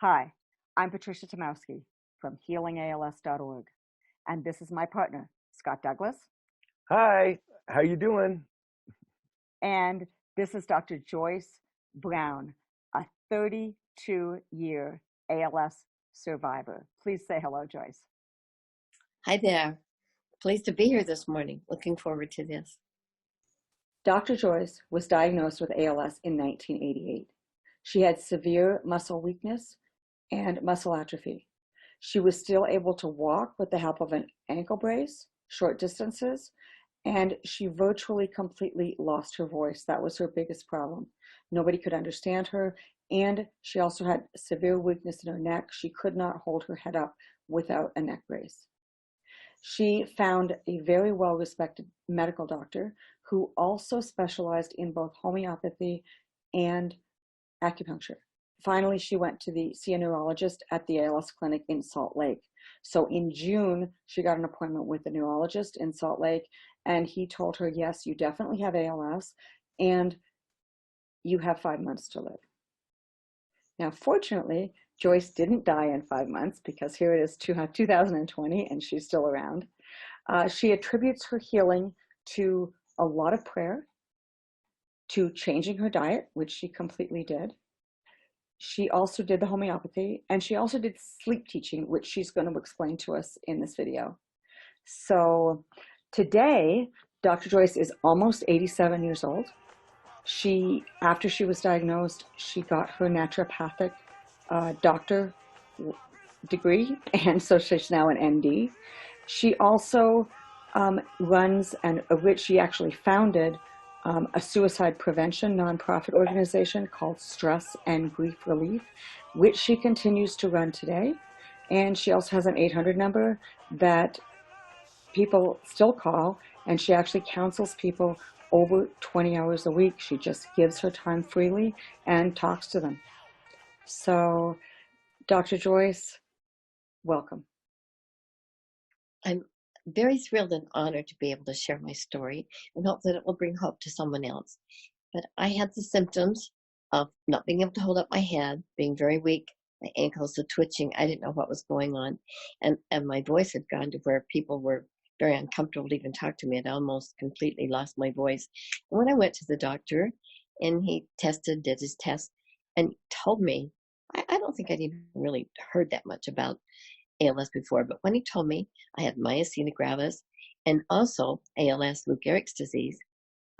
Hi, I'm Patricia Tomowski from healingals.org, and this is my partner, Scott Douglas, Hi, how you doing? and this is Dr. Joyce Brown, a 32-year ALS survivor. Please say hello, Joyce. Hi there. Pleased to be here this morning. Looking forward to this. Dr. Joyce was diagnosed with ALS in 1988. She had severe muscle weakness and muscle atrophy. She was still able to walk with the help of an ankle brace, short distances, and she virtually completely lost her voice. That was her biggest problem. Nobody could understand her, and she also had severe weakness in her neck. She could not hold her head up without a neck brace. She found a very well-respected medical doctor who also specialized in both homeopathy and acupuncture. Finally, she went to see a neurologist at the ALS clinic in Salt Lake. So in June, she got an appointment with the neurologist in Salt Lake, and he told her, yes, you definitely have ALS, and you have 5 months to live. Now, fortunately, Joyce didn't die in 5 months because here it is 2020 and she's still around. She attributes her healing to a lot of prayer, to changing her diet, which she completely did. She also did the homeopathy, and she also did sleep teaching, which she's going to explain to us in this video. So today, Dr. Joyce is almost 87 years old. After she was diagnosed, she got her naturopathic doctor degree, and so she's now an ND. She also runs, she actually founded a suicide prevention nonprofit organization called Stress and Grief Relief, which she continues to run today. And she also has an 800 number that people still call, and she actually counsels people over 20 hours a week. She just gives her time freely and talks to them. So, Dr. Joyce, welcome. I'm very thrilled and honored to be able to share my story and hope that it will bring hope to someone else. But I had the symptoms of not being able to hold up my head, being very weak, my ankles were twitching. I didn't know what was going on. And my voice had gone to where people were very uncomfortable to even talk to me. I'd almost completely lost my voice. And when I went to the doctor and he did his test, and told me, I don't think I'd even really heard that much about ALS before, but when he told me I had myasthenia gravis and also ALS, Lou Gehrig's disease,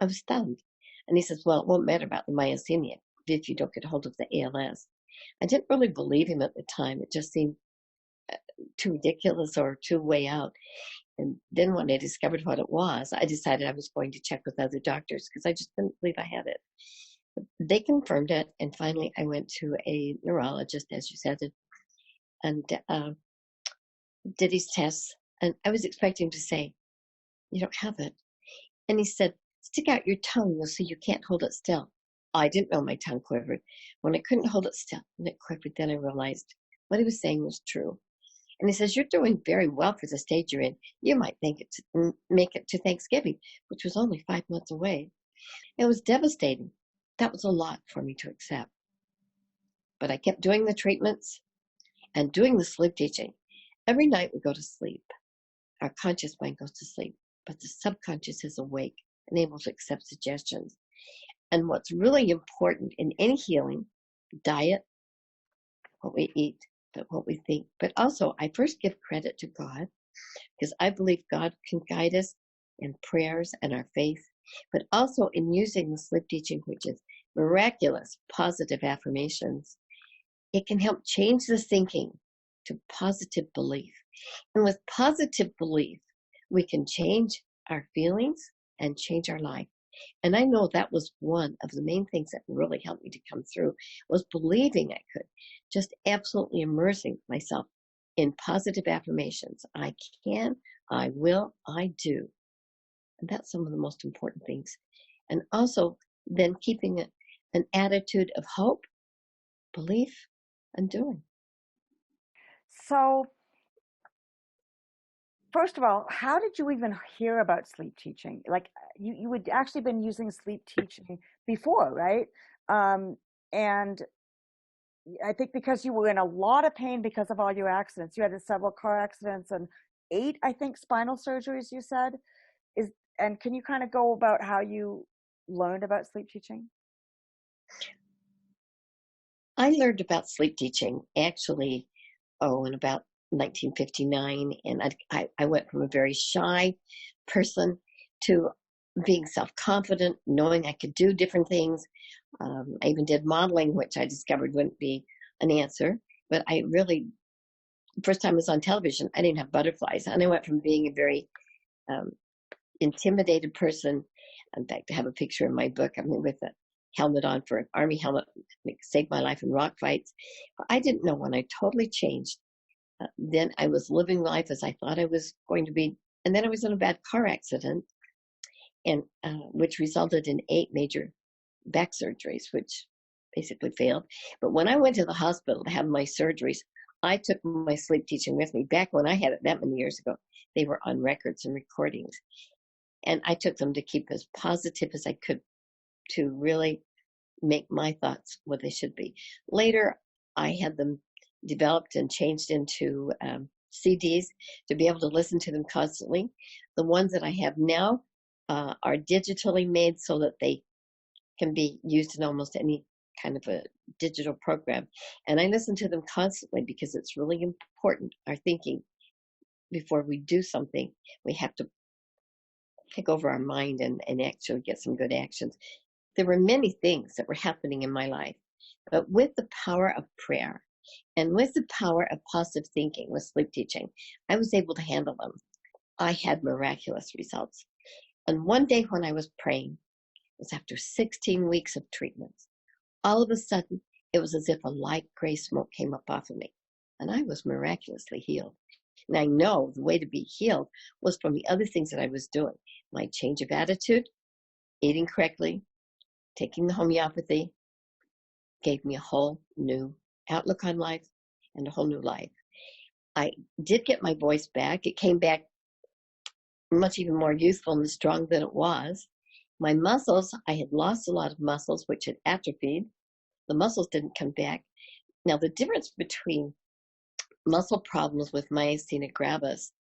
I was stunned. And he says, well, it won't matter about the myasthenia if you don't get hold of the ALS. I didn't really believe him at the time. It just seemed too ridiculous or too way out. And then when I discovered what it was, I decided I was going to check with other doctors because I just didn't believe I had it. They confirmed it, and finally I went to a neurologist, as you said, and did his tests. And I was expecting to say, you don't have it. And he said, stick out your tongue, you'll see you can't hold it still. I didn't know my tongue quivered. When I couldn't hold it still and it quivered, then I realized what he was saying was true. And he says, you're doing very well for the stage you're in. You might make it to Thanksgiving, which was only 5 months away. It was devastating. That was a lot for me to accept. But I kept doing the treatments and doing the sleep teaching. Every night we go to sleep. Our conscious mind goes to sleep, but the subconscious is awake and able to accept suggestions. And what's really important in any healing, diet, what we eat, but what we think. But also, I first give credit to God, because I believe God can guide us in prayers and our faith, but also in using the sleep teaching, which is miraculous positive affirmations. It can help change the thinking to positive belief. And with positive belief, we can change our feelings and change our life. And I know that was one of the main things that really helped me to come through, was believing I could, just absolutely immersing myself in positive affirmations. I can, I will, I do. And that's some of the most important things. And also then keeping an attitude of hope, belief, and doing. So, first of all, how did you even hear about sleep teaching? Like, you had actually been using sleep teaching before, right? And I think because you were in a lot of pain because of all your accidents. You had several car accidents and 8, I think, spinal surgeries, you said. Is and can you kind of go about how you learned about sleep teaching? I learned about sleep teaching actually, in about 1959. And I went from a very shy person to being self-confident, knowing I could do different things. I even did modeling, which I discovered wouldn't be an answer. But I really, first time I was on television, I didn't have butterflies. And I went from being a very um, intimidated person. In fact, I have a picture in my book, with a helmet on, for an Army helmet, saved my life in rock fights. I didn't know when I totally changed. Then I was living life as I thought I was going to be. And then I was in a bad car accident, and which resulted in 8 major back surgeries, which basically failed. But when I went to the hospital to have my surgeries, I took my sleep teaching with me. Back when I had it that many years ago, they were on records and recordings. And I took them to keep as positive as I could, to really make my thoughts what they should be. Later, I had them developed and changed into CDs to be able to listen to them constantly. The ones that I have now are digitally made so that they can be used in almost any kind of a digital program. And I listen to them constantly because it's really important, our thinking. Before we do something, we have to pick over our mind and actually get some good actions. There were many things that were happening in my life, but with the power of prayer and with the power of positive thinking with sleep teaching, I was able to handle them. I had miraculous results. And one day when I was praying, it was after 16 weeks of treatments. All of a sudden, it was as if a light gray smoke came up off of me, and I was miraculously healed. And I know the way to be healed was from the other things that I was doing. My change of attitude, eating correctly, taking the homeopathy, gave me a whole new outlook on life and a whole new life. I did get my voice back. It came back much even more youthful and strong than it was. My muscles, I had lost a lot of muscles, which had atrophied. The muscles didn't come back. Now, the difference between muscle problems with myasthenia gravis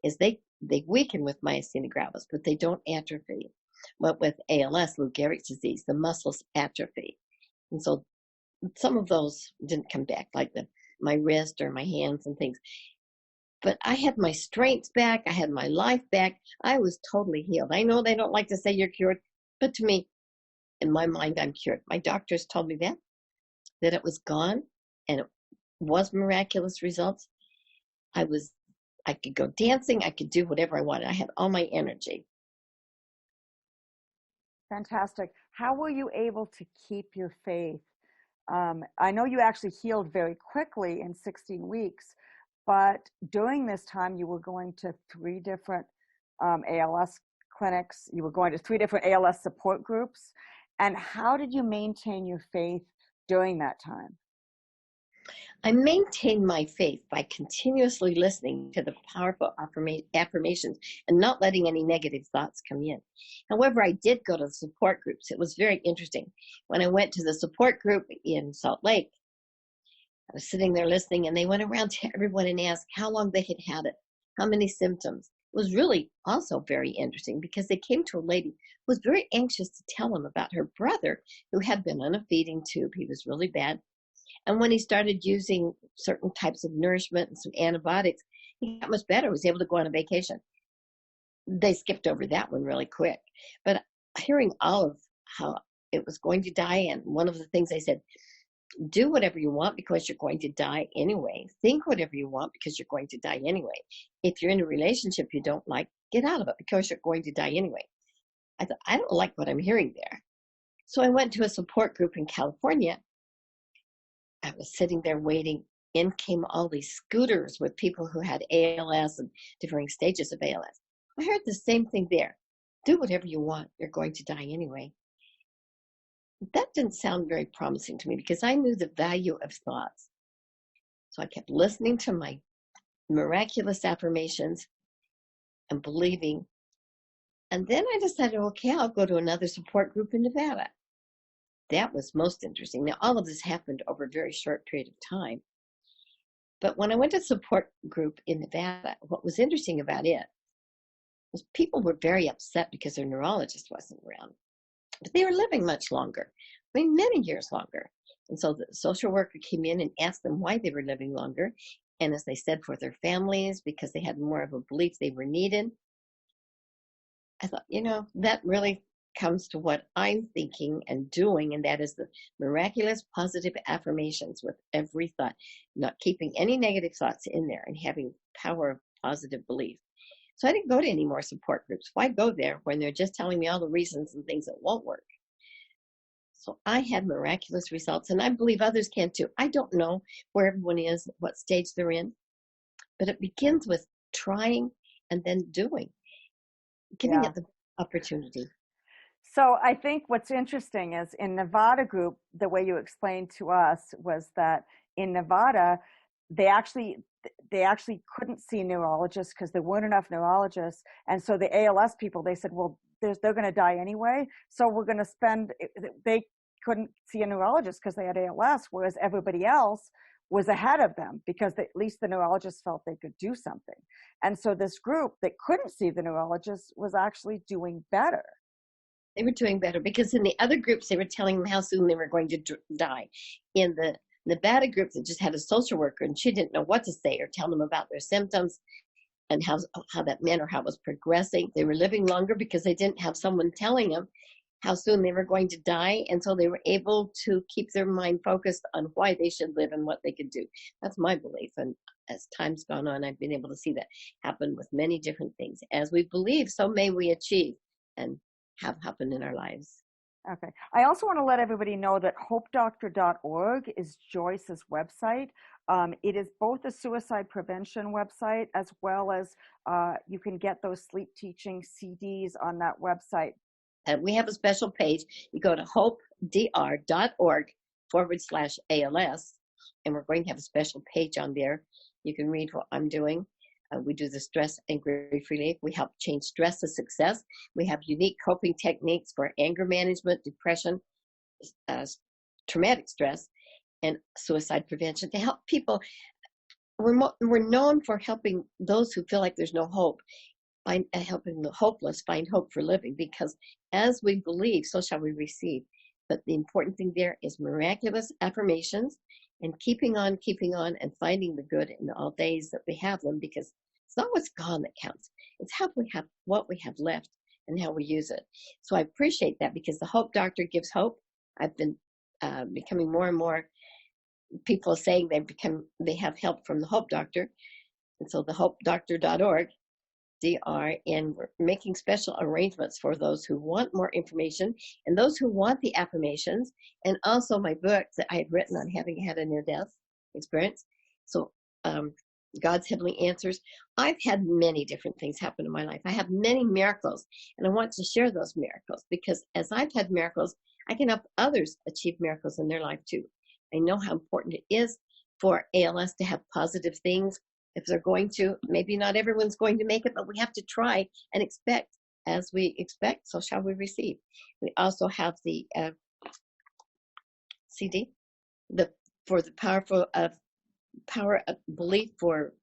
is they weaken with myasthenia gravis, but they don't atrophy. But with ALS, Lou Gehrig's disease, the muscles atrophy. And so some of those didn't come back, like my wrist or my hands and things. But I had my strength back. I had my life back. I was totally healed. I know they don't like to say you're cured, but to me, in my mind, I'm cured. My doctors told me that it was gone, and it was miraculous results. I could go dancing. I could do whatever I wanted. I had all my energy. Fantastic. How were you able to keep your faith? I know you actually healed very quickly in 16 weeks, but during this time you were going to 3 different ALS clinics. You were going to 3 different ALS support groups. And how did you maintain your faith during that time? I maintained my faith by continuously listening to the powerful affirmations and not letting any negative thoughts come in. However, I did go to the support groups. It was very interesting. When I went to the support group in Salt Lake, I was sitting there listening, and they went around to everyone and asked how long they had had it, how many symptoms. It was really also very interesting because they came to a lady who was very anxious to tell them about her brother who had been on a feeding tube. He was really bad. And when he started using certain types of nourishment and some antibiotics, he got much better, was able to go on a vacation. They skipped over that one really quick. But hearing all of how it was going to die, and one of the things they said, do whatever you want because you're going to die anyway. Think whatever you want because you're going to die anyway. If you're in a relationship you don't like, get out of it because you're going to die anyway. I thought, I don't like what I'm hearing there. So I went to a support group in California. I was sitting there waiting. In came all these scooters with people who had ALS and differing stages of ALS. I heard the same thing there. Do whatever you want. You're going to die anyway. That didn't sound very promising to me because I knew the value of thoughts. So I kept listening to my miraculous affirmations and believing. And then I decided, okay, I'll go to another support group in Nevada. That was most interesting. Now, all of this happened over a very short period of time. But when I went to support group in Nevada, what was interesting about it was people were very upset because their neurologist wasn't around. But they were living much longer, I mean, many years longer. And so the social worker came in and asked them why they were living longer. And as they said, for their families, because they had more of a belief they were needed. I thought, that really comes to what I'm thinking and doing, and that is the miraculous positive affirmations with every thought, not keeping any negative thoughts in there and having power of positive belief. So I didn't go to any more support groups. Why go there when they're just telling me all the reasons and things that won't work? So I had miraculous results, and I believe others can too. I don't know where everyone is, what stage they're in, but it begins with trying and then doing, giving Yeah. it the opportunity. So I think what's interesting is in Nevada group, the way you explained to us was that in Nevada, they actually couldn't see neurologists because there weren't enough neurologists. And so the ALS people, they said, well, they're going to die anyway. So we're going to they couldn't see a neurologist because they had ALS, whereas everybody else was ahead of them because at least the neurologists felt they could do something. And so this group that couldn't see the neurologist was actually doing better. They were doing better because in the other groups, they were telling them how soon they were going to die. In the Nevada group that just had a social worker and she didn't know what to say or tell them about their symptoms and how that meant or how it was progressing. They were living longer because they didn't have someone telling them how soon they were going to die. And so they were able to keep their mind focused on why they should live and what they could do. That's my belief. And as time's gone on, I've been able to see that happen with many different things. As we believe, so may we achieve and have happened in our lives. Okay. I also want to let everybody know that HopeDr.org is Joyce's website. It is both a suicide prevention website as well as you can get those sleep teaching CDs on that website. And we have a special page. You go to HopeDr.org/ALS, and we're going to have a special page on there. You can read what I'm doing. We do the stress and grief relief. We help change stress to success. We have unique coping techniques for anger management, depression, traumatic stress, and suicide prevention to help people. We're known for helping those who feel like there's no hope, helping the hopeless find hope for living, because as we believe, so shall we receive. But the important thing there is miraculous affirmations and keeping on, and finding the good in all days that we have them, because it's not what's gone that counts. It's what we have left and how we use it. So I appreciate that, because the Hope Doctor gives hope. I've been becoming more and more people saying they have help from the Hope Doctor. And so the HopeDr.org, and we're making special arrangements for those who want more information and those who want the affirmations, and also my book that I had written on having had a near-death experience. So God's Heavenly Answers. I've had many different things happen in my life. I have many miracles, and I want to share those miracles, because as I've had miracles, I can help others achieve miracles in their life too. I know how important it is for ALS to have positive things. If they're going to, maybe not everyone's going to make it, but we have to try and expect. As we expect, so shall we receive. We also have the CD, for the power of belief for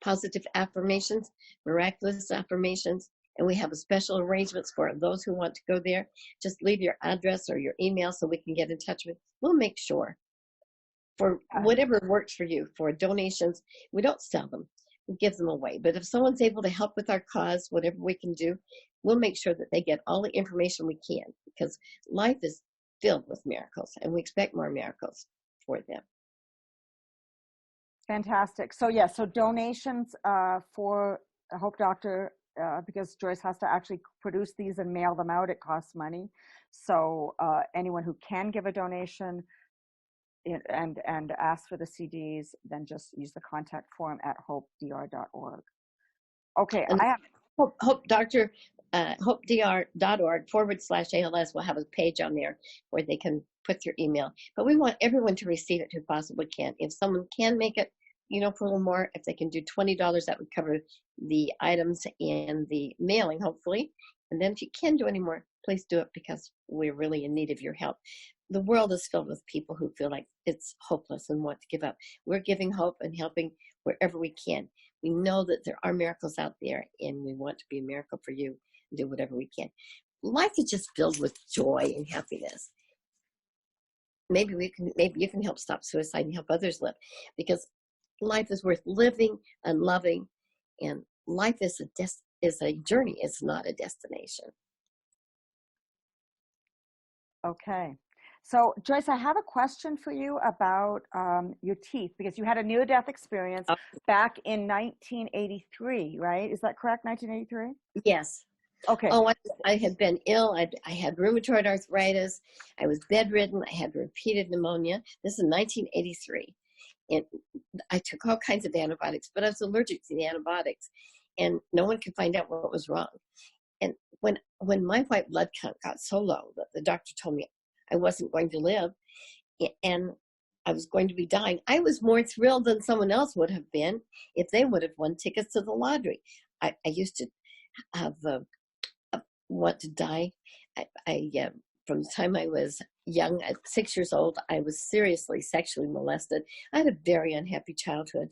positive affirmations, miraculous affirmations, and we have a special arrangements for those who want to go there. Just leave your address or your email so we can get in touch with. We'll make sure. For whatever works for you, for donations, we don't sell them, we give them away. But if someone's able to help with our cause, whatever we can do, we'll make sure that they get all the information we can, because life is filled with miracles, and we expect more miracles for them. Fantastic. So so donations for Hope Doctor, because Joyce has to actually produce these and mail them out, it costs money. So anyone who can give a donation and ask for the CDs, then just use the contact form at HopeDr.org. Okay, and I have HopeDr.org/ALS will have a page on there where they can put their email. But we want everyone to receive it who possibly can. If someone can make it, for a little more, if they can do $20, that would cover the items and the mailing, hopefully. And then if you can do any more, please do it, because we're really in need of your help. the world is filled with people who feel like it's hopeless and want to give up. We're giving hope and helping wherever we can. We know that there are miracles out there, and we want to be a miracle for you and do whatever we can. Life is just filled with joy and happiness. Maybe you can help stop suicide and help others live, because life is worth living and loving, and life is a journey. It's not a destination. Okay. So, Joyce, I have a question for you about your teeth, because you had a near-death experience back in 1983, right? Is that correct, 1983? Yes. Okay. Oh, I had been ill. I had rheumatoid arthritis. I was bedridden. I had repeated pneumonia. This is 1983. And I took all kinds of antibiotics, but I was allergic to the antibiotics, and no one could find out what was wrong. And when my white blood count got so low that the doctor told me I wasn't going to live and I was going to be dying, I was more thrilled than someone else would have been if they would have won tickets to the lottery. I used to have want to die. From the time I was young, at 6 years old, I was seriously sexually molested. I had a very unhappy childhood.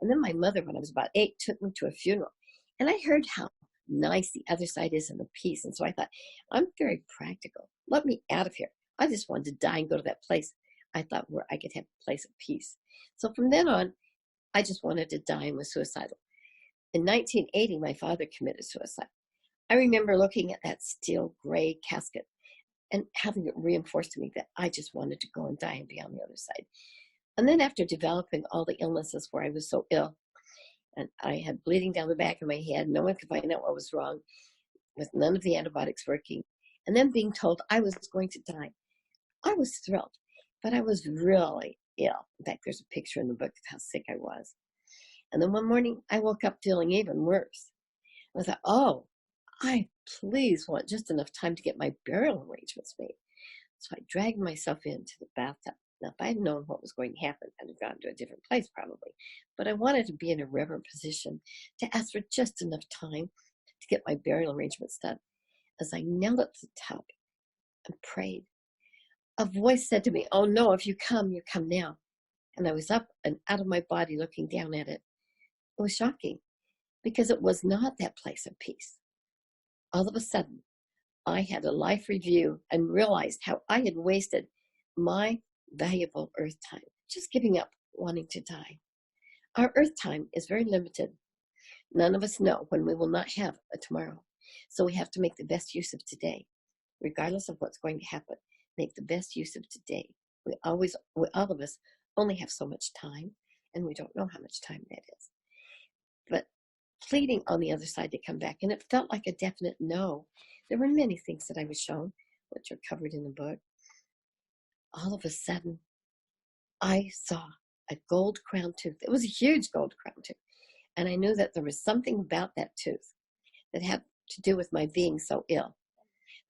And then my mother, when I was about 8, took me to a funeral. And I heard how nice the other side is in the peace. And so I thought, I'm very practical. Let me out of here. I just wanted to die and go to that place I thought where I could have a place of peace. So from then on, I just wanted to die and was suicidal. In 1980, my father committed suicide. I remember looking at that steel gray casket and having it reinforced to me that I just wanted to go and die and be on the other side. And then after developing all the illnesses where I was so ill, and I had bleeding down the back of my head, no one could find out what was wrong, with none of the antibiotics working, and then being told I was going to die, I was thrilled, but I was really ill. In fact, there's a picture in the book of how sick I was. And then one morning, I woke up feeling even worse. I thought, oh, I please want just enough time to get my burial arrangements made. So I dragged myself into the bathtub. Now, if I had known what was going to happen, I'd have gone to a different place probably. But I wanted to be in a reverent position to ask for just enough time to get my burial arrangements done. As I knelt at the tub and prayed, a voice said to me, oh no, if you come now. And I was up and out of my body looking down at it. It was shocking because it was not that place of peace. All of a sudden, I had a life review and realized how I had wasted my valuable earth time, just giving up wanting to die. Our earth time is very limited. None of us know when we will not have a tomorrow. So we have to make the best use of today, regardless of what's going to happen. Make the best use of today. All of us only have so much time, and we don't know how much time that is. But pleading on the other side to come back, and it felt like a definite no. There were many things that I was shown, which are covered in the book. All of a sudden, I saw a gold crown tooth. It was a huge gold crown tooth. And I knew that there was something about that tooth that had to do with my being so ill.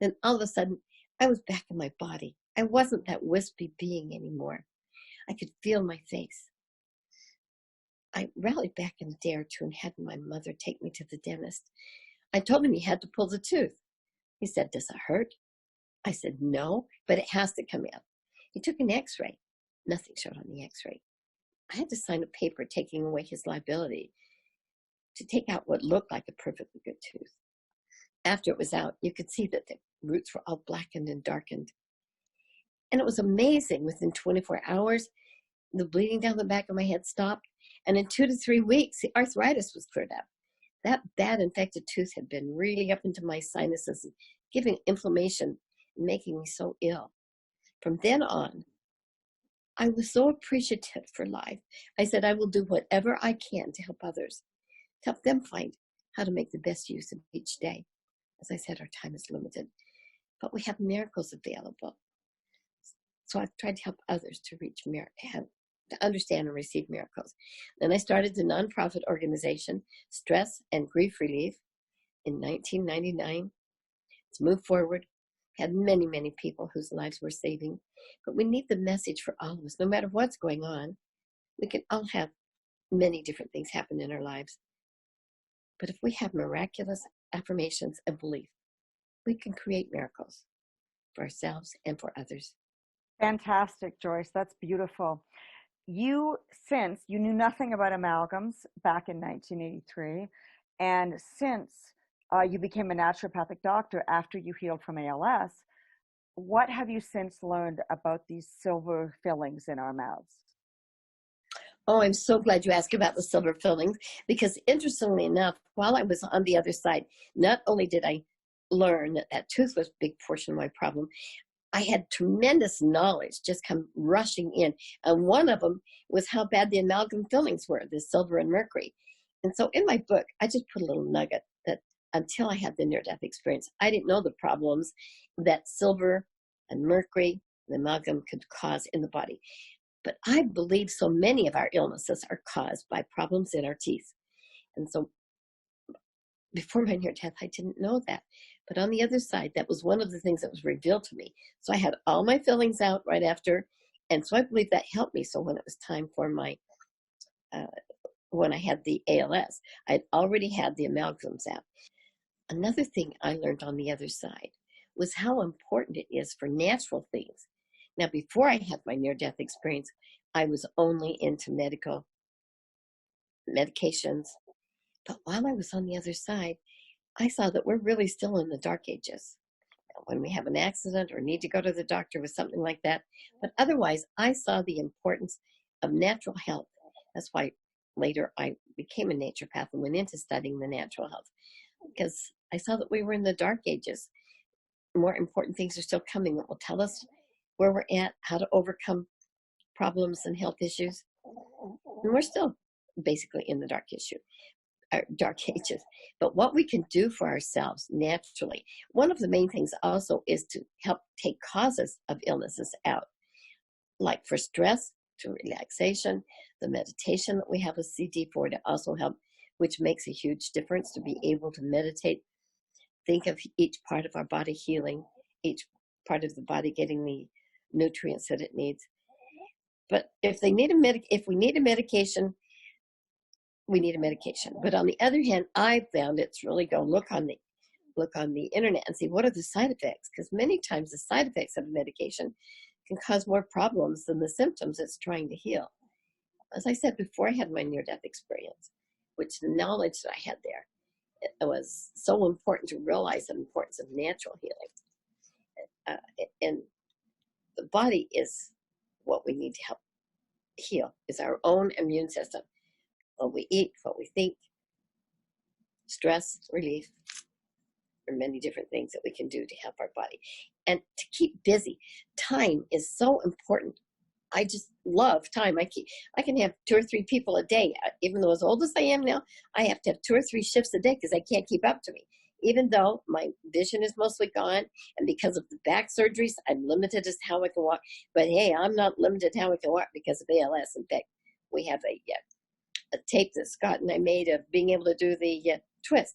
Then all of a sudden, I was back in my body. I wasn't that wispy being anymore. I could feel my face. I rallied back in a day or two and had my mother take me to the dentist. I told him he had to pull the tooth. He said, does it hurt? I said, no, but it has to come out. He took an x-ray. Nothing showed on the x-ray. I had to sign a paper taking away his liability to take out what looked like a perfectly good tooth. After it was out, you could see that the roots were all blackened and darkened. And it was amazing. Within 24 hours, the bleeding down the back of my head stopped. And in 2 to 3 weeks, the arthritis was cleared up. That bad infected tooth had been really up into my sinuses, giving inflammation and making me so ill. From then on, I was so appreciative for life. I said, I will do whatever I can to help others, to help them find how to make the best use of each day. As I said, our time is limited, but we have miracles available. So I've tried to help others to reach to understand and receive miracles. Then I started the nonprofit organization, Stress and Grief Relief, in 1999. It's moved forward, had many, many people whose lives we're saving. But we need the message for all of us, no matter what's going on. We can all have many different things happen in our lives. But if we have miraculous affirmations and belief, we can create miracles for ourselves and for others. Fantastic, Joyce. That's beautiful. Since you knew nothing about amalgams back in 1983, and since you became a naturopathic doctor after you healed from ALS, what have you since learned about these silver fillings in our mouths? Oh, I'm so glad you asked about the silver fillings, because interestingly enough, while I was on the other side, not only did I learn that that tooth was a big portion of my problem, I had tremendous knowledge just come rushing in. And one of them was how bad the amalgam fillings were, the silver and mercury. And so in my book, I just put a little nugget that until I had the near-death experience, I didn't know the problems that silver and mercury, the amalgam, could cause in the body. But I believe so many of our illnesses are caused by problems in our teeth. And so before my near death, I didn't know that. But on the other side, that was one of the things that was revealed to me. So I had all my fillings out right after. And so I believe that helped me. So when it was time for my, when I had the ALS, I'd already had the amalgams out. Another thing I learned on the other side was how important it is for natural things. Now, before I had my near-death experience, I was only into medications. But while I was on the other side, I saw that we're really still in the dark ages when we have an accident or need to go to the doctor with something like that. But otherwise, I saw the importance of natural health. That's why later I became a naturopath and went into studying the natural health, because I saw that we were in the dark ages. More important things are still coming that will tell us where we're at, how to overcome problems and health issues. And we're still basically in the dark ages. But what we can do for ourselves naturally, one of the main things also is to help take causes of illnesses out, like for stress, to relaxation, the meditation that we have a CD for to also help, which makes a huge difference to be able to meditate. Think of each part of our body healing, each part of the body getting the nutrients that it needs. But if we need a medication, we need a medication. But on the other hand, I found it's really go look on the internet and see what are the side effects, because many times the side effects of a medication can cause more problems than the symptoms it's trying to heal. As I said before, I had my near-death experience, which the knowledge that I had there, it was so important to realize the importance of natural healing. And the body is what we need to help heal, is our own immune system. What we eat, what we think, stress relief, or many different things that we can do to help our body. And to keep busy. Time is so important. I just love time. I can have 2 or 3 people a day. Even though as old as I am now, I have to have 2 or 3 shifts a day because I can't keep up to me. Even though my vision is mostly gone, and because of the back surgeries, I'm limited as how I can walk. But hey, I'm not limited how I can walk because of ALS. In fact, we have a tape that Scott and I made of being able to do the twist.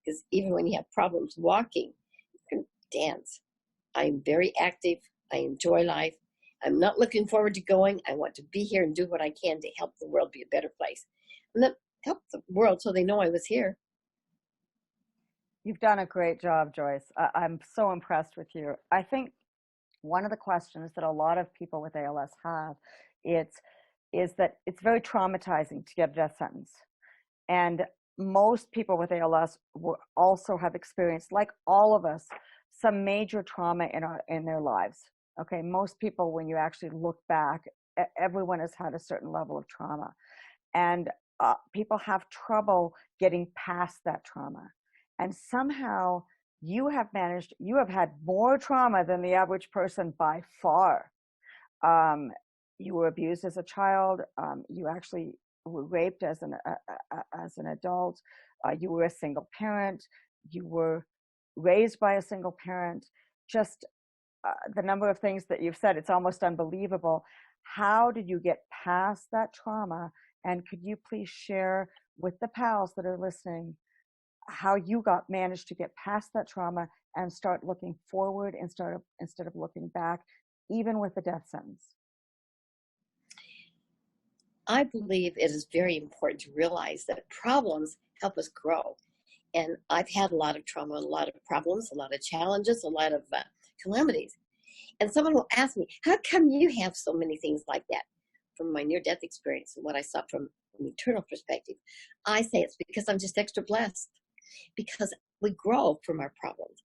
Because even when you have problems walking, you can dance. I'm very active. I enjoy life. I'm not looking forward to going. I want to be here and do what I can to help the world be a better place. And then help the world so they know I was here. You've done a great job, Joyce. I'm so impressed with you. I think one of the questions that a lot of people with ALS have is that it's very traumatizing to get a death sentence. And most people with ALS will also have experienced, like all of us, some major trauma in their lives. Okay, most people, when you actually look back, everyone has had a certain level of trauma. And people have trouble getting past that trauma. And somehow you have had more trauma than the average person by far. You were abused as a child. You actually were raped as an adult. You were a single parent. You were raised by a single parent. Just the number of things that you've said, it's almost unbelievable. How did you get past that trauma? And could you please share with the pals that are listening how you managed to get past that trauma and start looking forward instead of looking back, even with the death sentence? I believe it is very important to realize that problems help us grow. And I've had a lot of trauma, a lot of problems, a lot of challenges, a lot of calamities. And someone will ask me, how come you have so many things like that? From my near-death experience and what I saw from an eternal perspective, I say it's because I'm just extra blessed, because we grow from our problems.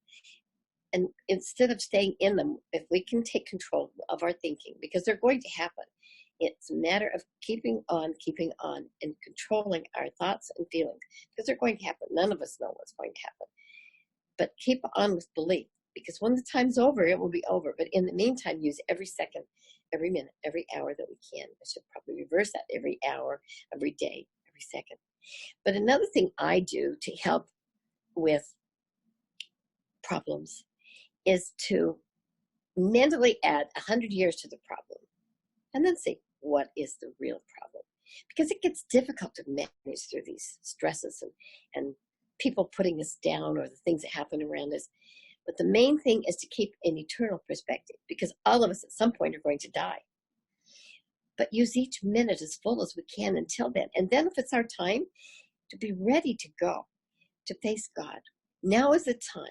And instead of staying in them, if we can take control of our thinking, because they're going to happen, it's a matter of keeping on, and controlling our thoughts and feelings, because they're going to happen. None of us know what's going to happen. But keep on with belief, because when the time's over, it will be over. But in the meantime, use every second, every minute, every hour that we can. I should probably reverse that: every hour, every day, every second. But another thing I do to help with problems is to mentally add 100 years to the problem and then see what is the real problem. Because it gets difficult to manage through these stresses and people putting us down, or the things that happen around us. But the main thing is to keep an eternal perspective, because all of us at some point are going to die. But use each minute as full as we can until then. And then if it's our time, to be ready to go, to face God. Now is the time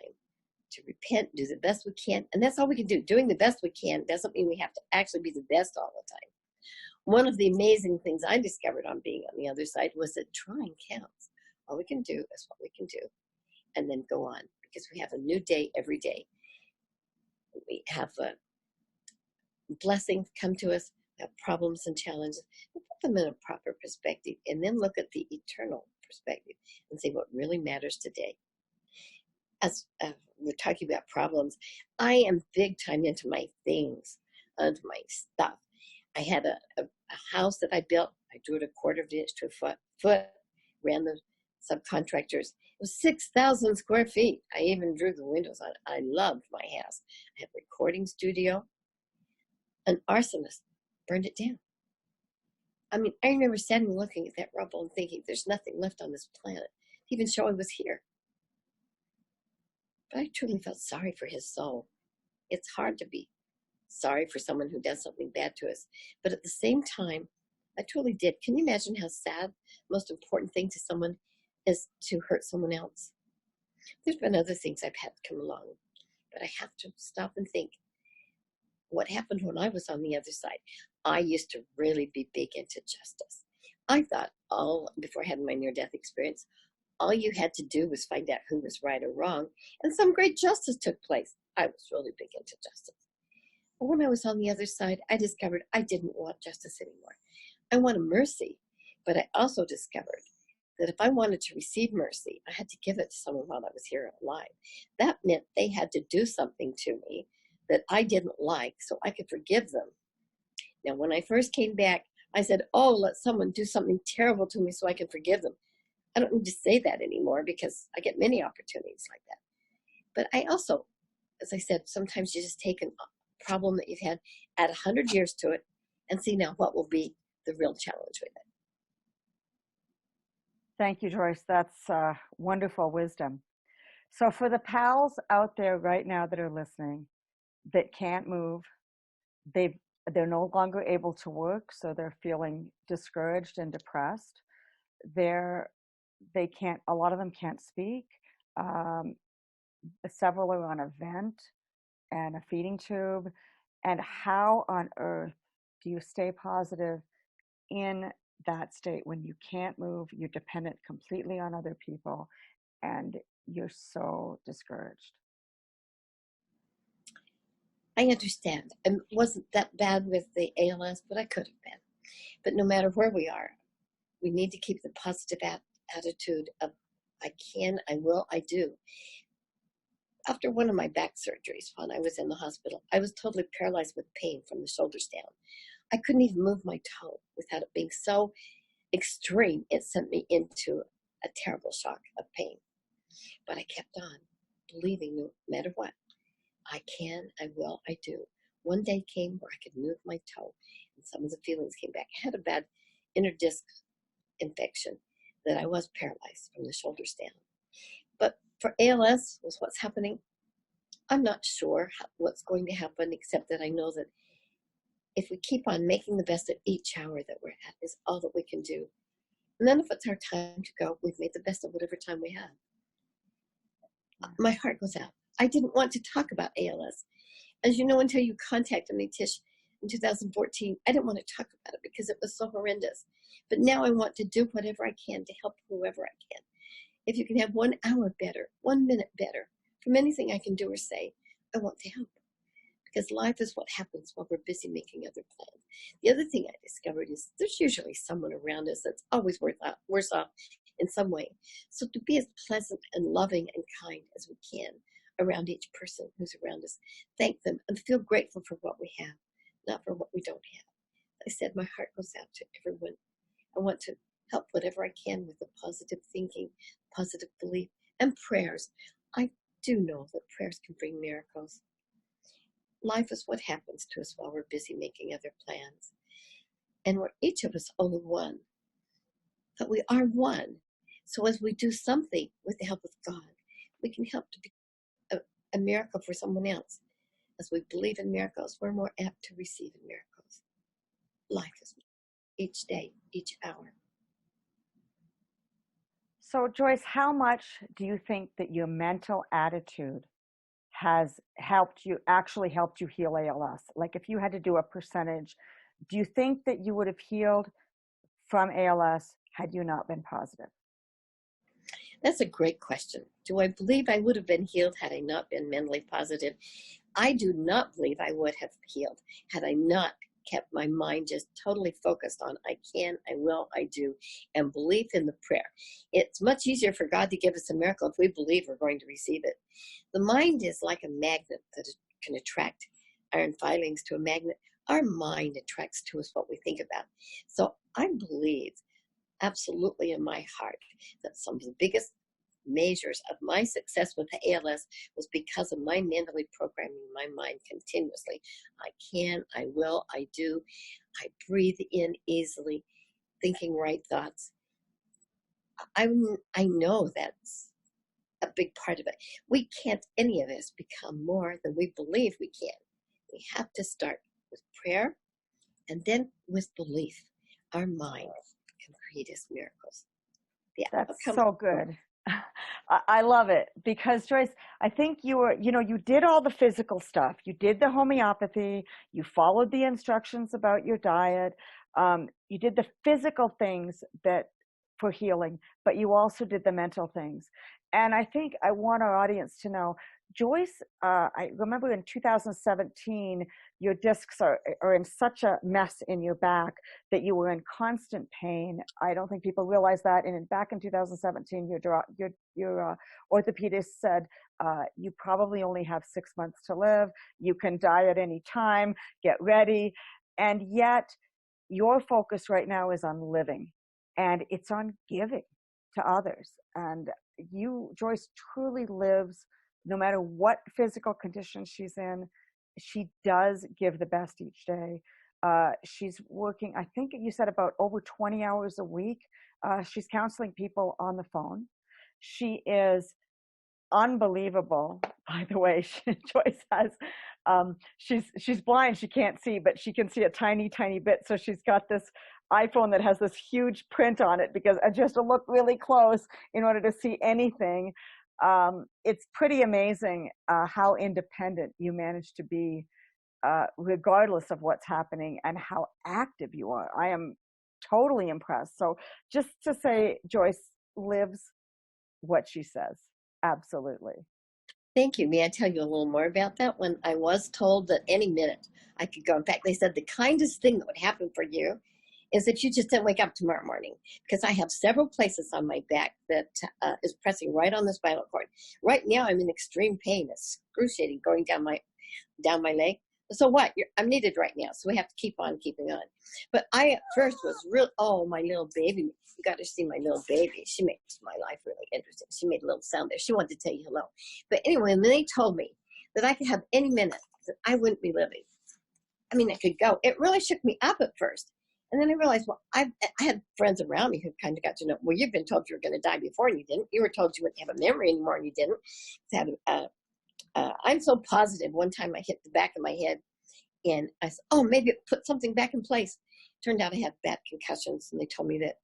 to repent, do the best we can. And that's all we can do. Doing the best we can doesn't mean we have to actually be the best all the time. One of the amazing things I discovered on being on the other side was that trying counts. All we can do is what we can do, and then go on, because we have a new day every day. We have blessings come to us, we have problems and challenges. We put them in a proper perspective, and then look at the eternal perspective and see what really matters today. As we're talking about problems, I am big time into my things, into my stuff. I had a house that I built. I drew it 1/4 of an inch to a foot, ran the subcontractors. It was 6,000 square feet. I even drew the windows on it. I loved my house. I had a recording studio. An arsonist burned it down. I mean, I remember standing looking at that rubble and thinking, there's nothing left on this planet to even show I was here. But I truly felt sorry for his soul. It's hard to be sorry for someone who does something bad to us. But at the same time, I truly did. Can you imagine how sad the most important thing to someone is to hurt someone else? There's been other things I've had come along, but I have to stop and think, what happened when I was on the other side? I used to really be big into justice. I thought before I had my near-death experience, all you had to do was find out who was right or wrong, and some great justice took place. I was really big into justice. But when I was on the other side, I discovered I didn't want justice anymore. I wanted mercy, but I also discovered that if I wanted to receive mercy, I had to give it to someone while I was here alive. That meant they had to do something to me that I didn't like so I could forgive them. Now, when I first came back, I said, oh, let someone do something terrible to me so I can forgive them. I don't need to say that anymore, because I get many opportunities like that. But I also, as I said, sometimes you just take a problem that you've had, add 100 years to it, and see now what will be the real challenge with it. Thank you, Joyce. That's wonderful wisdom. So for the pals out there right now that are listening, that can't move, they're no longer able to work, so they're feeling discouraged and depressed. They can't. A lot of them can't speak. Several are on a vent and a feeding tube. And how on earth do you stay positive in that state when you can't move, you're dependent completely on other people, and you're so discouraged? I understand. It wasn't that bad with the ALS, but I could have been. But no matter where we are, we need to keep the positive attitude of I can, I will, I do. After one of my back surgeries, when I was in the hospital, I was totally paralyzed with pain from the shoulders down. I couldn't even move my toe without it being so extreme. It sent me into a terrible shock of pain. But I kept on believing no matter what. I can, I will, I do. One day came where I could move my toe, and some of the feelings came back. I had a bad inner disc infection that I was paralyzed from the shoulders down. But for ALS, was what's happening, I'm not sure what's going to happen, except that I know that if we keep on making the best of each hour that we're at, is all that we can do. And then if it's our time to go, we've made the best of whatever time we have. My heart goes out. I didn't want to talk about ALS. As you know, until you contacted me, Tish, in 2014, I didn't want to talk about it because it was so horrendous. But now I want to do whatever I can to help whoever I can. If you can have 1 hour better, 1 minute better, from anything I can do or say, I want to help. Because life is what happens while we're busy making other plans. The other thing I discovered is there's usually someone around us that's always worse off in some way. So to be as pleasant and loving and kind as we can around each person who's around us, thank them and feel grateful for what we have, not for what we don't have. I said my heart goes out to everyone. I want to help whatever I can with the positive thinking, positive belief, and prayers. I do know that prayers can bring miracles. Life is what happens to us while we're busy making other plans. And we're each of us only one. But we are one. So as we do something with the help of God, we can help to be a miracle for someone else. As we believe in miracles, we're more apt to receive in miracles. Life is each day, each hour. So, Joyce, how much do you think that your mental attitude has actually helped you heal ALS? Like, if you had to do a percentage, do you think that you would have healed from ALS had you not been positive? That's a great question. Do I believe I would have been healed had I not been mentally positive? I do not believe I would have healed had I not kept my mind just totally focused on I can, I will, I do, and belief in the prayer. It's much easier for God to give us a miracle if we believe we're going to receive it. The mind is like a magnet that can attract iron filings to a magnet. Our mind attracts to us what we think about. So I believe absolutely in my heart that some of the biggest measures of my success with the ALS was because of my mentally programming my mind continuously. I can, I will, I do. I breathe in easily, thinking right thoughts. I know that's a big part of it. We can't, any of us, become more than we believe we can. We have to start with prayer and then with belief. Our mind can create us miracles. That's so good. I love it because, Joyce, I think you did all the physical stuff. You did the homeopathy. You followed the instructions about your diet. You did the physical things for healing, but you also did the mental things. And I think I want our audience to know, Joyce, I remember in 2017, your discs are in such a mess in your back that you were in constant pain. I don't think people realize that. And back in 2017, your orthopedist said, you probably only have 6 months to live. You can die at any time. Get ready. And yet your focus right now is on living, and it's on giving to others. And Joyce, truly lives, no matter what physical condition she's in. She does give the best each day. She's working, I think you said, about over 20 hours a week. She's counseling people on the phone. She is unbelievable, by the way. Joyce has, she's blind, she can't see, but she can see a tiny, tiny bit. So she's got this iPhone that has this huge print on it because I just have to look really close in order to see anything. It's pretty amazing how independent you manage to be, regardless of what's happening, and how active you are. I am totally impressed. So just to say, Joyce lives what she says. Absolutely. Thank you. May I tell you a little more about that? When I was told that any minute I could go, in fact, they said the kindest thing that would happen for you is if you just didn't wake up tomorrow morning, because I have several places on my back that is pressing right on the spinal cord. Right now, I'm in extreme pain. It's excruciating going down my leg. So what? I'm needed right now, so we have to keep on keeping on. But I at first was my little baby. You got to see my little baby. She makes my life really interesting. She made a little sound there. She wanted to tell you hello. But anyway, and then they told me that I could have any minute that I wouldn't be living. I mean, I could go. It really shook me up at first. And then I realized, well, I had friends around me who kind of got to know, well, you've been told you were going to die before and you didn't. You were told you wouldn't have a memory anymore and you didn't. I'm so positive. One time I hit the back of my head and I said, oh, maybe it put something back in place. Turned out I had bad concussions and they told me that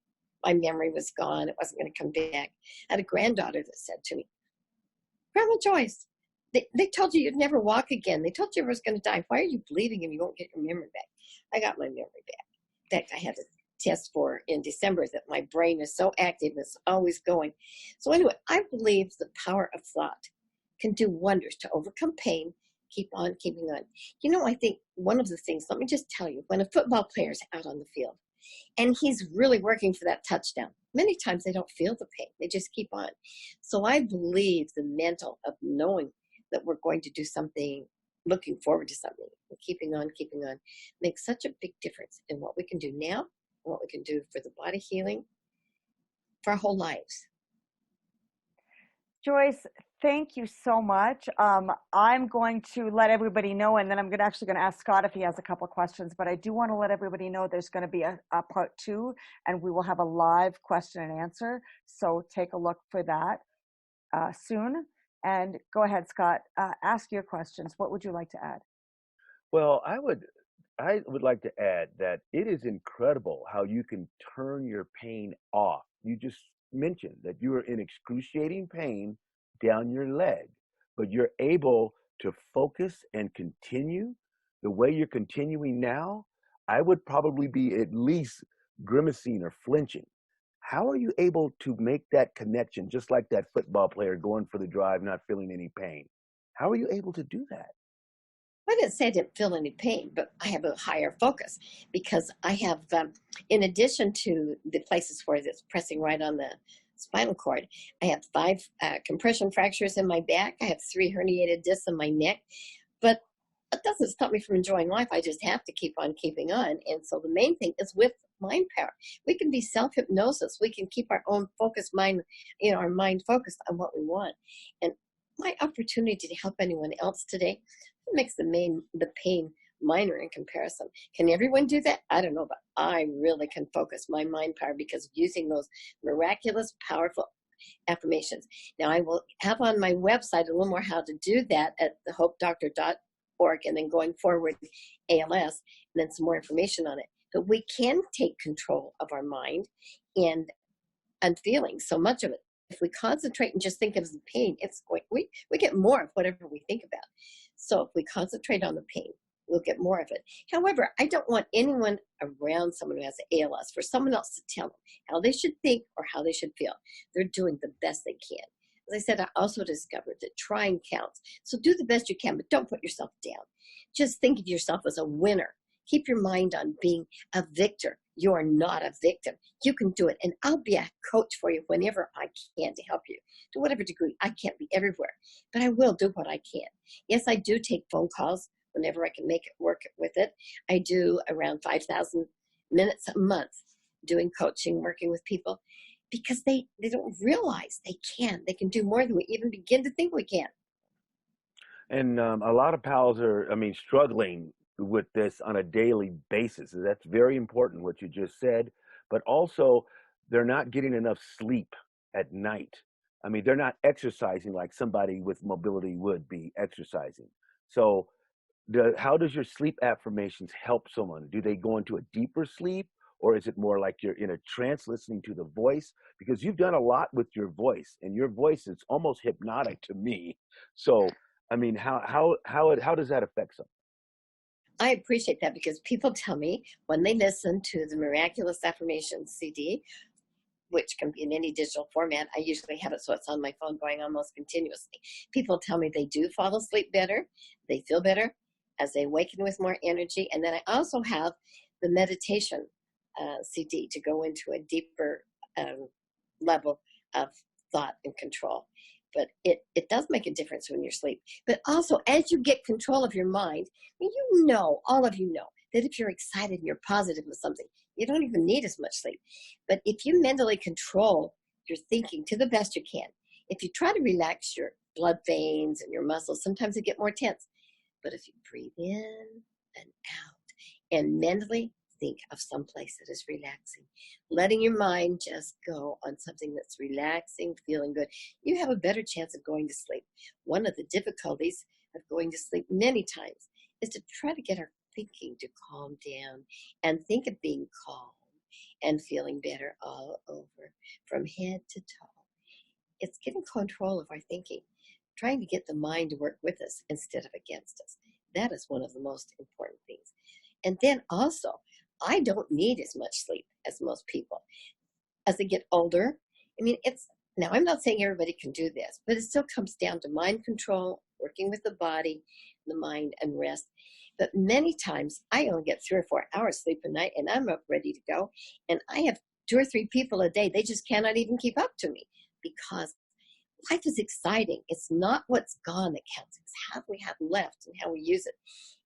my memory was gone. It wasn't going to come back. I had a granddaughter that said to me, Grandma Joyce, They told you you'd never walk again. They told you you was going to die. Why are you believing if you won't get your memory back? I got my memory back. In fact, I had a test for in December that my brain is so active, it's always going. So anyway, I believe the power of thought can do wonders to overcome pain, keep on keeping on. You know, I think one of the things, let me just tell you, when a football player is out on the field and he's really working for that touchdown, many times they don't feel the pain. They just keep on. So I believe the mental of knowing that we're going to do something, looking forward to something, and keeping on, makes such a big difference in what we can do now, and what we can do for the body healing for our whole lives. Joyce, thank you so much. I'm going to let everybody know, and then I'm actually going to ask Scott if he has a couple of questions, but I do want to let everybody know there's going to be a part 2, and we will have a live question and answer. So take a look for that soon. And go ahead, Scott, ask your questions. What would you like to add? Well, I would like to add that it is incredible how you can turn your pain off. You just mentioned that you are in excruciating pain down your leg, but you're able to focus and continue the way you're continuing now. I would probably be at least grimacing or flinching. How are you able to make that connection, just like that football player going for the drive, not feeling any pain? How are you able to do that? I didn't say I didn't feel any pain, but I have a higher focus because I have, in addition to the places where it's pressing right on the spinal cord, I have 5 compression fractures in my back. I have 3 herniated discs in my neck. But it doesn't stop me from enjoying life. I just have to keep on keeping on. And so the main thing is with mind power. We can be self-hypnosis. We can keep our own focused mind, our mind focused on what we want. And my opportunity to help anyone else today makes the pain minor in comparison. Can everyone do that? I don't know, but I really can focus my mind power because of using those miraculous, powerful affirmations. Now, I will have on my website a little more how to do that at the HopeDr.org, and then going forward, ALS, and then some more information on it. But we can take control of our mind and feeling so much of it. If we concentrate and just think of the pain, we get more of whatever we think about. So if we concentrate on the pain, we'll get more of it. However, I don't want anyone around someone who has ALS for someone else to tell them how they should think or how they should feel. They're doing the best they can. As I said, I also discovered that trying counts. So do the best you can, but don't put yourself down. Just think of yourself as a winner. Keep your mind on being a victor. You are not a victim. You can do it. And I'll be a coach for you whenever I can to help you to whatever degree. I can't be everywhere, but I will do what I can. Yes, I do take phone calls whenever I can make it work with it. I do around 5,000 minutes a month doing coaching, working with people, because they don't realize they can. They can do more than we even begin to think we can. And a lot of pals are, struggling with this on a daily basis. That's very important, what you just said. But also, they're not getting enough sleep at night. They're not exercising like somebody with mobility would be exercising. So, how does your sleep affirmations help someone? Do they go into a deeper sleep, or is it more like you're in a trance listening to the voice? Because you've done a lot with your voice, and your voice is almost hypnotic to me. So, how does that affect someone? I appreciate that because people tell me when they listen to the Miraculous Affirmations CD, which can be in any digital format. I usually have it so it's on my phone going almost continuously. People tell me they do fall asleep better, they feel better as they awaken with more energy. And then I also have the meditation CD to go into a deeper level of thought and control. But it does make a difference when you're asleep. But also, as you get control of your mind, all of you know, that if you're excited and you're positive with something, you don't even need as much sleep. But if you mentally control your thinking to the best you can, if you try to relax your blood veins and your muscles, sometimes they get more tense. But if you breathe in and out and mentally think of some place that is relaxing, letting your mind just go on something that's relaxing, feeling good, you have a better chance of going to sleep. One of the difficulties of going to sleep many times is to try to get our thinking to calm down and think of being calm and feeling better all over from head to toe. It's getting control of our thinking. trying to get the mind to work with us instead of against us. That is one of the most important things. And then also, I don't need as much sleep as most people. As I get older, I mean, now I'm not saying everybody can do this, but it still comes down to mind control, working with the body, the mind, and rest. But many times I only get 3 or 4 hours sleep a night and I'm up ready to go. And I have 2 or 3 people a day. They just cannot even keep up to me because life is exciting. It's not what's gone that counts. It's how we have left and how we use it.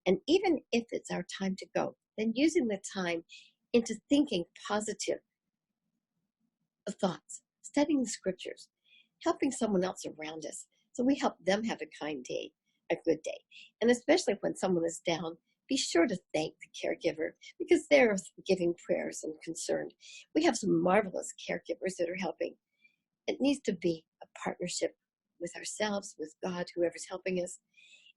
And even if it's our time to go, then using the time into thinking positive thoughts, studying the scriptures, helping someone else around us. So we help them have a kind day, a good day. And especially when someone is down, be sure to thank the caregiver because they're giving prayers and concern. We have some marvelous caregivers that are helping. It needs to be a partnership with ourselves, with God, whoever's helping us,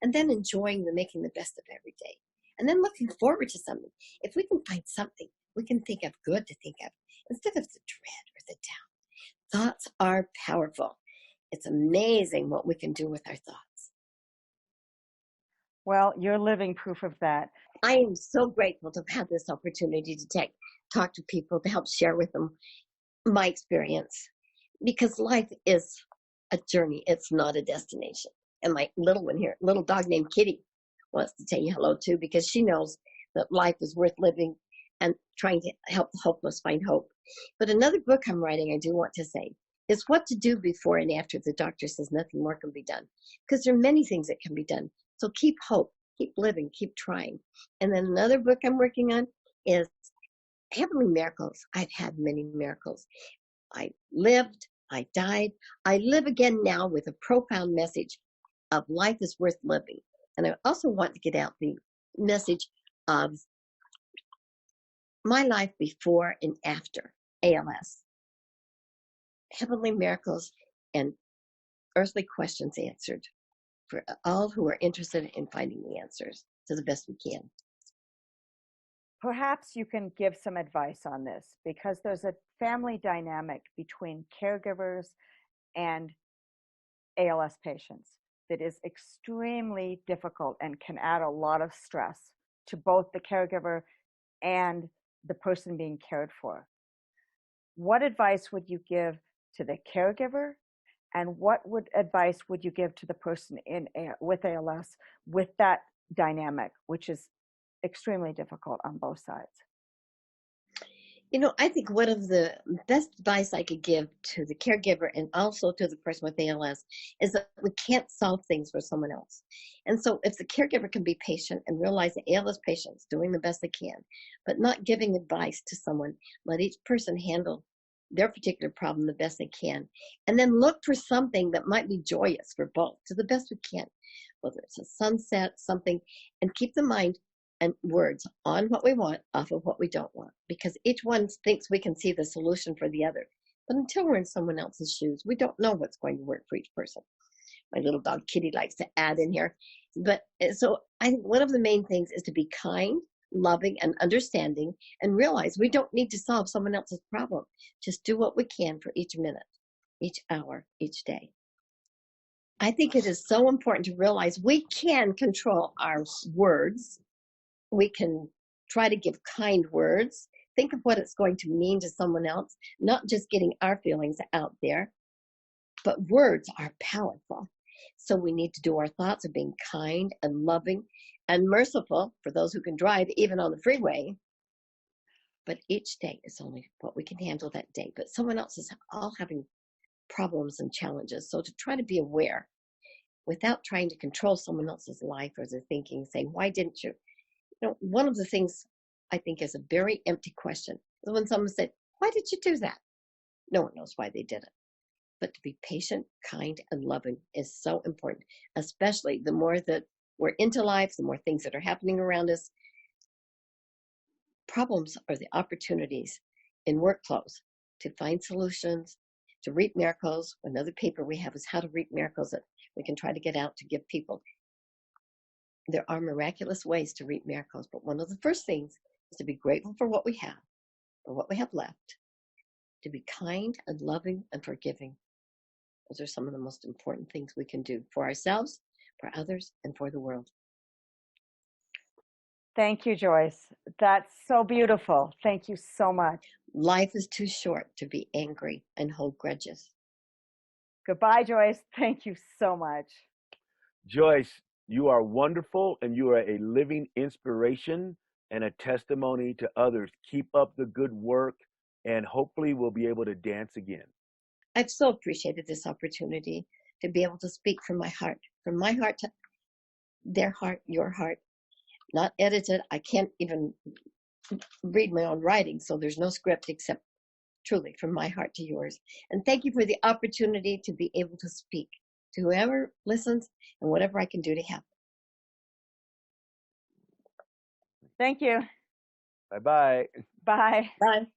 and then enjoying making the best of every day. And then looking forward to something. If we can find something we can think of good to think of instead of the dread or the doubt. Thoughts are powerful. It's amazing what we can do with our thoughts. Well, you're living proof of that. I am so grateful to have this opportunity to talk to people, to help share with them my experience, because life is a journey. It's not a destination. And my little one here, little dog named Kitty, wants to tell you hello too, because she knows that life is worth living and trying to help the hopeless find hope. But another book I'm writing, I do want to say, is what to do before and after the doctor says nothing more can be done. Because there are many things that can be done. So keep hope, keep living, keep trying. And then another book I'm working on is Heavenly Miracles. I've had many miracles. I lived, I died. I live again now with a profound message of life is worth living. And I also want to get out the message of my life before and after ALS. Heavenly miracles and earthly questions answered for all who are interested in finding the answers to the best we can. Perhaps you can give some advice on this because there's a family dynamic between caregivers and ALS patients that is extremely difficult and can add a lot of stress to both the caregiver and the person being cared for. What advice would you give to the caregiver, and what advice would you give to the person with ALS with that dynamic, which is extremely difficult on both sides? You know, I think one of the best advice I could give to the caregiver and also to the person with ALS is that we can't solve things for someone else. And so if the caregiver can be patient and realize that ALS patients doing the best they can, but not giving advice to someone, let each person handle their particular problem the best they can, and then look for something that might be joyous for both to the best we can, whether it's a sunset, something, and keep the mind and words on what we want off of what we don't want, because each one thinks we can see the solution for the other. But until we're in someone else's shoes, we don't know what's going to work for each person. My little dog Kitty likes to add in here. But so I think one of the main things is to be kind, loving, and understanding, and realize we don't need to solve someone else's problem. Just do what we can for each minute, each hour, each day. I think it is so important to realize we can control our words. We can try to give kind words. Think of what it's going to mean to someone else, not just getting our feelings out there. But words are powerful. So we need to do our thoughts of being kind and loving and merciful for those who can drive, even on the freeway. But each day is only what we can handle that day. But someone else is all having problems and challenges. So to try to be aware without trying to control someone else's life or their thinking, saying, why didn't you? You know, one of the things I think is a very empty question is when someone said, why did you do that? No one knows why they did it. But to be patient, kind, and loving is so important, especially the more that we're into life, the more things that are happening around us. Problems are the opportunities in workflows to find solutions, to reap miracles. Another paper we have is how to reap miracles that we can try to get out to give people. There are miraculous ways to reap miracles, but one of the first things is to be grateful for what we have, for what we have left, to be kind and loving and forgiving, Those are some of the most important things we can do for ourselves, for others, and for the world. Thank you, Joyce. That's so beautiful. Thank you so much. Life is too short to be angry and hold grudges. Goodbye, Joyce. Thank you so much. Joyce, you are wonderful and you are a living inspiration and a testimony to others. Keep up the good work and hopefully we'll be able to dance again. I've so appreciated this opportunity to be able to speak from my heart to their heart, your heart. Not edited. I can't even read my own writing, so there's no script except truly from my heart to yours. And thank you for the opportunity to be able to speak to whoever listens and whatever I can do to help. Thank you. Bye-bye. Bye. Bye.